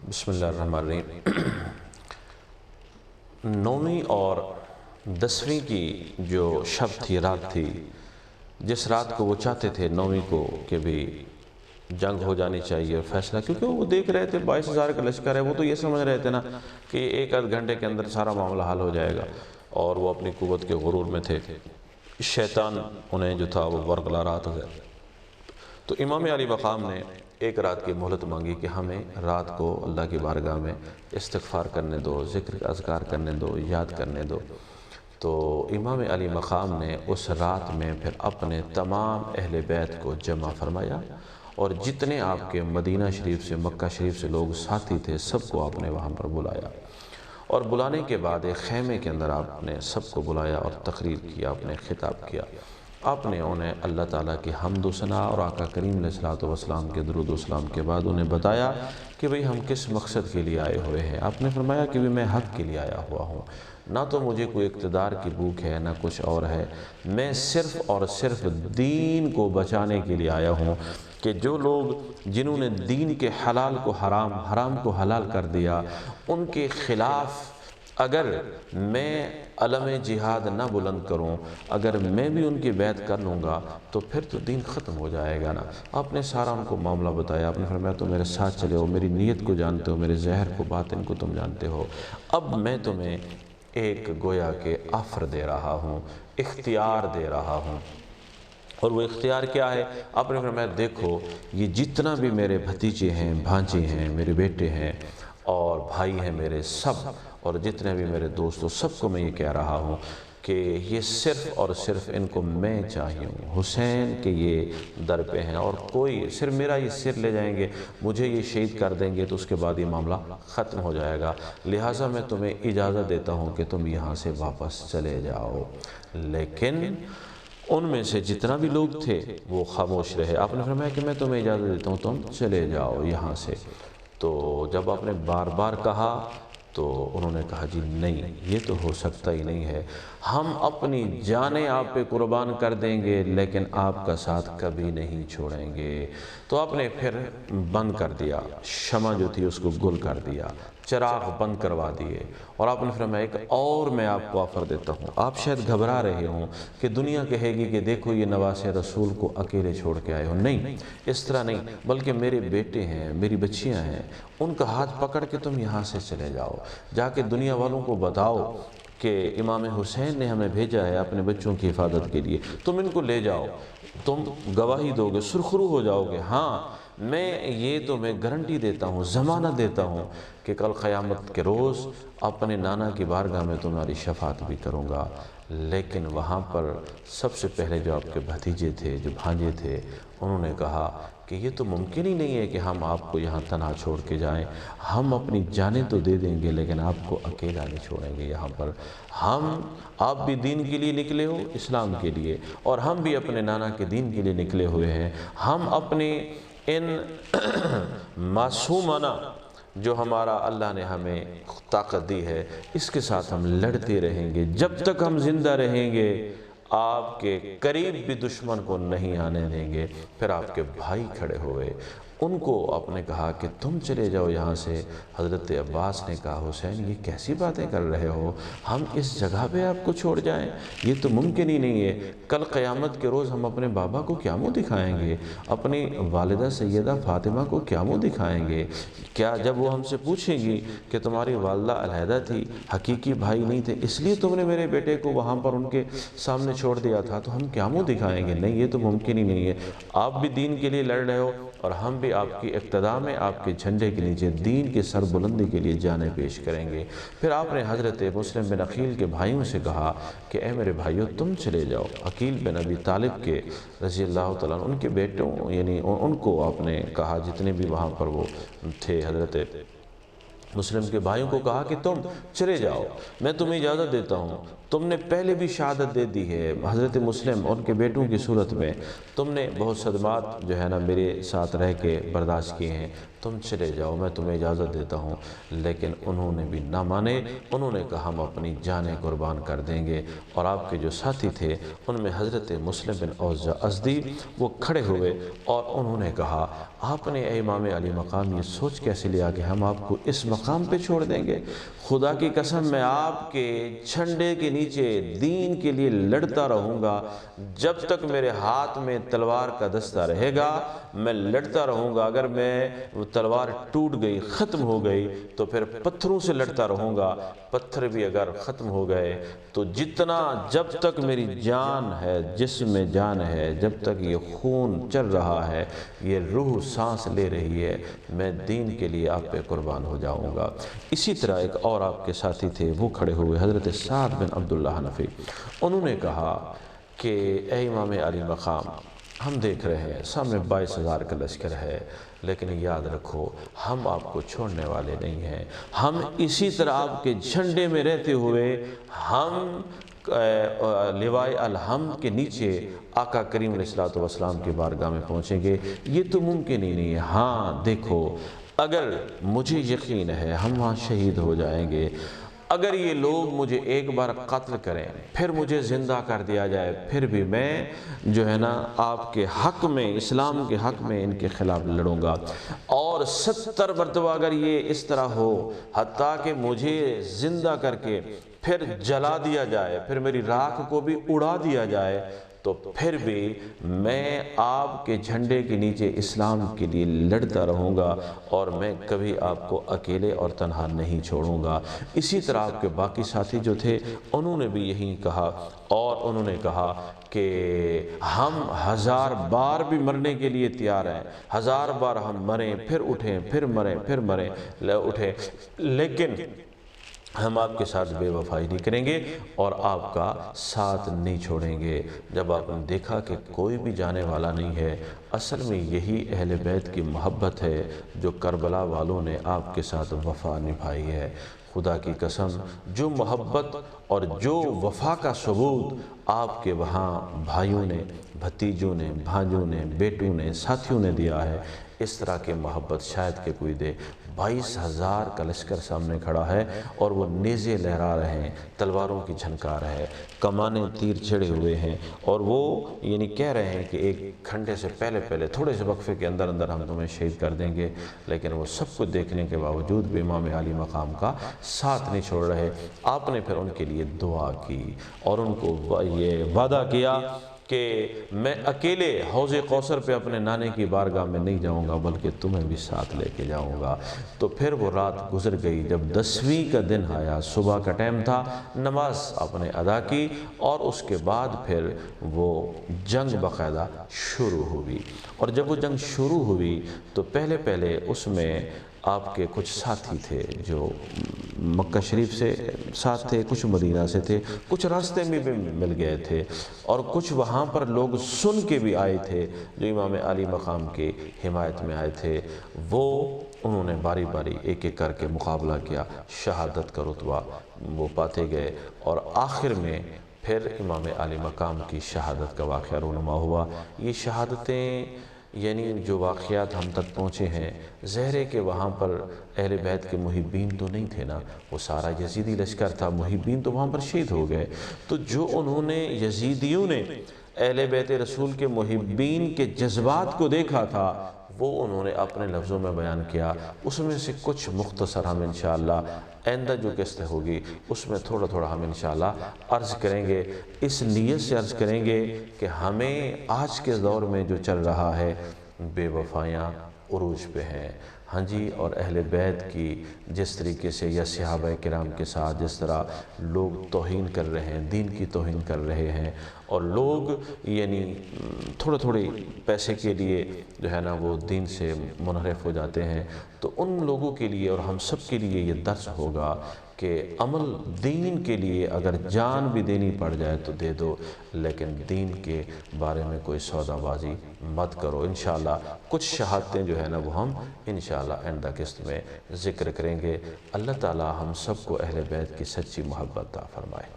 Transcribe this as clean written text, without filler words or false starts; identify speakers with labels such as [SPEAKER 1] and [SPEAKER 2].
[SPEAKER 1] بسم اللہ الرحمن الرحیم۔ 9ویں اور 10ویں کی جو شب تھی، رات تھی، جس رات کو وہ چاہتے تھے 9ویں کو کہ بھی جنگ ہو جانی چاہیے اور فیصلہ، کیونکہ وہ دیکھ رہے تھے 22,000 کا لشکر ہے، وہ تو یہ سمجھ رہے تھے نا کہ ایک آدھ گھنٹے کے اندر سارا معاملہ حل ہو جائے گا، اور وہ اپنی قوت کے غرور میں تھے۔ شیطان انہیں جو تھا وہ ورگلا رہا تھا۔ تو امام علی مقام نے ایک رات کی مہلت مانگی کہ ہمیں رات کو اللہ کی بارگاہ میں استغفار کرنے دو، ذکر اذکار کرنے دو، یاد کرنے دو۔ تو امام علی مقام نے اس رات میں پھر اپنے تمام اہل بیت کو جمع فرمایا، اور جتنے آپ کے مدینہ شریف سے، مکہ شریف سے لوگ ساتھی تھے، سب کو آپ نے وہاں پر بلایا، اور بلانے کے بعد ایک خیمے کے اندر آپ نے سب کو بلایا اور تقریر کیا، آپ نے خطاب کیا۔ آپ نے انہیں اللہ تعالیٰ کی حمد و ثنا اور آقا کریم علیہ السلام کے درود و سلام کے بعد انہیں بتایا کہ بھئی ہم کس مقصد کے لیے آئے ہوئے ہیں۔ آپ نے فرمایا کہ میں حق کے لیے آیا ہوا ہوں، نہ تو مجھے کوئی اقتدار کی بھوک ہے، نہ کچھ اور ہے، میں صرف اور صرف دین کو بچانے کے لیے آیا ہوں، کہ جو لوگ جنہوں نے دین کے حلال کو حرام، حرام کو حلال کر دیا، ان کے خلاف اگر میں علم جہاد نہ بلند کروں، اگر میں بھی ان کی بیعت کر لوں گا تو پھر تو دین ختم ہو جائے گا نا۔ آپ نے سارا ان کو معاملہ بتایا، آپ نے فرمایا تو میرے ساتھ چلے ہو، میری نیت کو جانتے ہو، میرے ظاہر کو، باطن کو تم جانتے ہو۔ اب میں تمہیں ایک گویا کے آفر دے رہا ہوں، اختیار دے رہا ہوں، اور وہ اختیار کیا ہے؟ آپ نے فرمایا دیکھو یہ جتنا بھی میرے بھتیجے ہیں، بھانجے ہیں، میرے بیٹے ہیں اور بھائی ہیں میرے، سب، اور جتنے بھی میرے دوستوں، سب کو میں یہ کہہ رہا ہوں کہ یہ صرف اور صرف ان کو میں چاہیے ہوں، حسین کے یہ در پہ ہیں، اور کوئی صرف میرا یہ سر لے جائیں گے، مجھے یہ شہید کر دیں گے تو اس کے بعد یہ معاملہ ختم ہو جائے گا، لہٰذا میں تمہیں اجازت دیتا ہوں کہ تم یہاں سے واپس چلے جاؤ۔ لیکن ان میں سے جتنا بھی لوگ تھے وہ خاموش رہے۔ آپ نے فرمایا کہ میں تمہیں اجازت دیتا ہوں، تم چلے جاؤ یہاں سے۔ تو جب آپ نے بار بار کہا تو انہوں نے کہا جی نہیں، یہ تو ہو سکتا ہی نہیں ہے، ہم اپنی جانیں آپ پہ قربان کر دیں گے لیکن آپ کا ساتھ کبھی نہیں چھوڑیں گے۔ تو آپ نے پھر بند کر دیا، شمع جو تھی اس کو گل کر دیا، چراغ بند کروا دیے، اور آپ نے فرمایا ایک اور میں آپ کو آفر دیتا ہوں۔ آپ شاید گھبرا رہے ہوں کہ دنیا کہے گی کہ دیکھو یہ نواز رسول کو اکیلے چھوڑ کے آئے ہو، نہیں، اس طرح نہیں، بلکہ میرے بیٹے ہیں، میری بچیاں ہیں، ان کا ہاتھ پکڑ کے تم یہاں سے چلے جاؤ، جا کے دنیا والوں کو بتاؤ کہ امام حسین نے ہمیں بھیجا ہے اپنے بچوں کی حفاظت کے لیے، تم ان کو لے جاؤ، تم گواہی دو گے، سرخرو ہو جاؤ گے۔ ہاں میں یہ تو میں گارنٹی دیتا ہوں، ضمانت دیتا ہوں کہ کل قیامت کے روز اپنے نانا کی بارگاہ میں تمہاری شفاعت بھی کروں گا۔ لیکن وہاں پر سب سے پہلے جو آپ کے بھتیجے تھے، جو بھانجے تھے، انہوں نے کہا کہ یہ تو ممکن ہی نہیں ہے کہ ہم آپ کو یہاں تنہا چھوڑ کے جائیں، ہم اپنی جانیں تو دے دیں گے لیکن آپ کو اکیلا نہیں چھوڑیں گے یہاں پر۔ آپ بھی دین کے لیے نکلے ہو، اسلام کے لیے، اور ہم بھی اپنے نانا کے دین کے لیے نکلے ہوئے ہیں۔ ہم اپنے ان معصومانہ جو ہمارا اللہ نے ہمیں طاقت دی ہے، اس کے ساتھ ہم لڑتے رہیں گے، جب تک ہم زندہ رہیں گے آپ کے قریب بھی دشمن کو نہیں آنے دیں گے۔ پھر آپ کے بھائی کھڑے ہوئے، ان کو آپ نے کہا کہ تم چلے جاؤ یہاں سے۔ حضرت عباس نے کہا حسین یہ کیسی باتیں کر رہے ہو، ہم اس جگہ پہ آپ کو چھوڑ جائیں، یہ تو ممکن ہی نہیں ہے، کل قیامت کے روز ہم اپنے بابا کو کیا منہ دکھائیں گے، اپنی والدہ سیدہ فاطمہ کو کیا منہ دکھائیں گے؟ کیا جب وہ ہم سے پوچھیں گی کہ تمہاری والدہ علیحدہ تھی، حقیقی بھائی نہیں تھے، اس لیے تم نے میرے بیٹے کو وہاں پر ان کے سامنے چھوڑ دیا تھا، تو ہم کیا منہ دکھائیں گے؟ نہیں، یہ تو ممکن ہی نہیں ہے، آپ بھی دین کے لیے لڑ رہے ہو اور ہم بھی آپ کی اقتداء میں، آپ کے جھنڈے کے نیچے دین کی سر بلندی کے لیے جانیں پیش کریں گے۔ پھر آپ نے حضرت مسلم بن عقیل کے بھائیوں سے کہا کہ اے میرے بھائیوں تم چلے جاؤ۔ عقیل بن ابی طالب کے رضی اللہ تعالیٰ عنہ، ان کے بیٹوں، یعنی ان کو آپ نے کہا، جتنے بھی وہاں پر وہ تھے، حضرت مسلم کے بھائیوں کو کہا کہ تم چلے جاؤ، میں تمہیں اجازت دیتا ہوں، تم نے پہلے بھی شہادت دے دی ہے حضرت مسلم اور ان کے بیٹوں کی صورت میں، تم نے بہت صدمات جو ہے نا میرے ساتھ رہ کے برداشت کیے ہیں، تم چلے جاؤ، میں تمہیں اجازت دیتا ہوں۔ لیکن انہوں نے بھی نہ مانے، انہوں نے کہا ہم اپنی جانیں قربان کر دیں گے۔ اور آپ کے جو ساتھی تھے ان میں حضرت مسلم بن اوس ازدی، وہ کھڑے ہوئے اور انہوں نے کہا آپ نے اے امام علی مقام یہ سوچ کیسے لیا کہ ہم آپ کو اس مقام پہ چھوڑ دیں گے؟ خدا کی قسم میں آپ کے جھنڈے کے نیچے دین کے لیے لڑتا رہوں گا، جب تک میرے ہاتھ میں تلوار کا دستہ رہے گا میں لڑتا رہوں گا۔ اگر میں تلوار ٹوٹ گئی، ختم ہو گئی، تو پھر پتھروں سے لڑتا رہوں گا۔ پتھر بھی اگر ختم ہو گئے تو جب تک میری جان ہے، جسم میں جان ہے، جب تک یہ خون چل رہا ہے، یہ روح سانس لے رہی ہے، میں دین کے لیے آپ پہ قربان ہو جاؤں گا۔ اسی طرح ایک اور آپ کے ساتھی تھے، وہ کھڑے ہوئے حضرت سعد بن عبداللہ حنفی، انہوں نے کہا کہ اے امام علی مقام، ہم دیکھ رہے ہیں سامنے 22,000 کا لشکر ہے، لیکن یاد رکھو ہم آپ کو چھوڑنے والے نہیں ہیں۔ ہم اسی طرح آپ کے جھنڈے میں رہتے ہوئے ہم لوائے الحمد کے نیچے آقا کریم علیہ السلام کی بارگاہ میں پہنچیں گے۔ یہ تو ممکن ہی نہیں ہے۔ ہاں دیکھو، اگر مجھے یقین ہے ہم وہاں شہید ہو جائیں گے، اگر یہ لوگ مجھے ایک بار قتل کریں، پھر مجھے زندہ کر دیا جائے، پھر بھی میں جو ہے نا آپ کے حق میں، اسلام کے حق میں ان کے خلاف لڑوں گا۔ اور 70 مرتبہ اگر یہ اس طرح ہو، حتیٰ کہ مجھے زندہ کر کے پھر جلا دیا جائے، پھر میری راکھ کو بھی اڑا دیا جائے، تو پھر بھی میں آپ کے جھنڈے کے نیچے اسلام کے لیے لڑتا رہوں گا، اور میں کبھی آپ کو اکیلے اور تنہا نہیں چھوڑوں گا۔ اسی طرح آپ کے باقی ساتھی جو تھے انہوں نے بھی یہی کہا، اور انہوں نے کہا کہ ہم 1000 بار بھی مرنے کے لیے تیار ہیں، 1000 بار ہم مریں پھر اٹھیں، پھر مریں پھر مریں اٹھیں، لیکن ہم آپ کے ساتھ بے وفائی نہیں کریں گے اور آپ کا ساتھ نہیں چھوڑیں گے۔ جب آپ نے دیکھا کہ کوئی بھی جانے والا نہیں ہے، اصل میں یہی اہل بیت کی محبت ہے جو کربلا والوں نے آپ کے ساتھ وفا نبھائی ہے۔ خدا کی قسم، جو محبت اور جو وفا کا ثبوت آپ کے وہاں بھائیوں نے، بھتیجوں نے، بھانجوں نے، بیٹوں نے، ساتھیوں نے دیا ہے، اس طرح کی محبت شاید کہ کوئی دے۔ 22,000 کا لشکر سامنے کھڑا ہے اور وہ نیزے لہرا رہے ہیں، تلواروں کی جھنکار ہے، کمانے تیر چھڑے ہوئے ہیں، اور وہ یعنی کہہ رہے ہیں کہ ایک گھنٹے سے پہلے تھوڑے سے وقفے کے اندر ہم تمہیں شہید کر دیں گے، لیکن وہ سب کچھ دیکھنے کے باوجود بھی امام علی مقام کا ساتھ نہیں چھوڑ رہے۔ آپ نے پھر ان کے لیے دعا کی اور ان کو یہ وعدہ کیا کہ میں اکیلے حوض کوثر پہ اپنے نانے کی بارگاہ میں نہیں جاؤں گا، بلکہ تمہیں بھی ساتھ لے کے جاؤں گا۔ تو پھر وہ رات گزر گئی۔ جب 10ویں کا دن آیا، صبح کا ٹائم تھا، نماز آپ نے ادا کی، اور اس کے بعد پھر وہ جنگ باقاعدہ شروع ہوئی۔ اور جب وہ جنگ شروع ہوئی تو پہلے اس میں آپ کے کچھ ساتھی تھے جو مکہ شریف سے ساتھ تھے، کچھ مدینہ سے تھے، کچھ راستے میں بھی مل گئے تھے، اور کچھ وہاں پر لوگ سن کے بھی آئے تھے جو امام علی مقام کی حمایت میں آئے تھے۔ انہوں نے باری باری ایک ایک کر کے مقابلہ کیا، شہادت کا رتبہ وہ پاتے گئے، اور آخر میں پھر امام علی مقام کی شہادت کا واقعہ رونما ہوا۔ یہ شہادتیں یعنی جو واقعات ہم تک پہنچے ہیں، ظاہر ہے کہ وہاں پر اہل بیت کے محبین تو نہیں تھے نا، وہ سارا یزیدی لشکر تھا، محبین تو وہاں پر شہید ہو گئے۔ تو جو انہوں نے یزیدیوں نے اہل بیت رسول کے محبین کے جذبات کو دیکھا تھا، وہ انہوں نے اپنے لفظوں میں بیان کیا۔ اس میں سے کچھ مختصر ہم انشاءاللہ آئندہ جو قسط ہوگی اس میں تھوڑا ہم انشاءاللہ عرض کریں گے، اس نیت سے عرض کریں گے کہ ہمیں آج کے دور میں جو چل رہا ہے، بے وفائیاں عروج پہ ہیں، ہاں جی، اور اہل بیت کی جس طریقے سے یا صحابہ کرام کے ساتھ جس طرح لوگ توہین کر رہے ہیں، دین کی توہین کر رہے ہیں، اور لوگ یعنی تھوڑے پیسے کے لیے جو ہے نا وہ دین سے منحرف ہو جاتے ہیں، تو ان لوگوں کے لیے اور ہم سب کے لیے یہ درس ہوگا کہ عمل دین کے لیے اگر جان بھی دینی پڑ جائے تو دے دو، لیکن دین کے بارے میں کوئی سودا بازی مت کرو۔ انشاءاللہ کچھ شہادتیں جو ہے نا وہ ہم انشاءاللہ آئندہ قسط میں ذکر کریں گے۔ اللہ تعالی ہم سب کو اہل بیت کی سچی محبت عطا فرمائے۔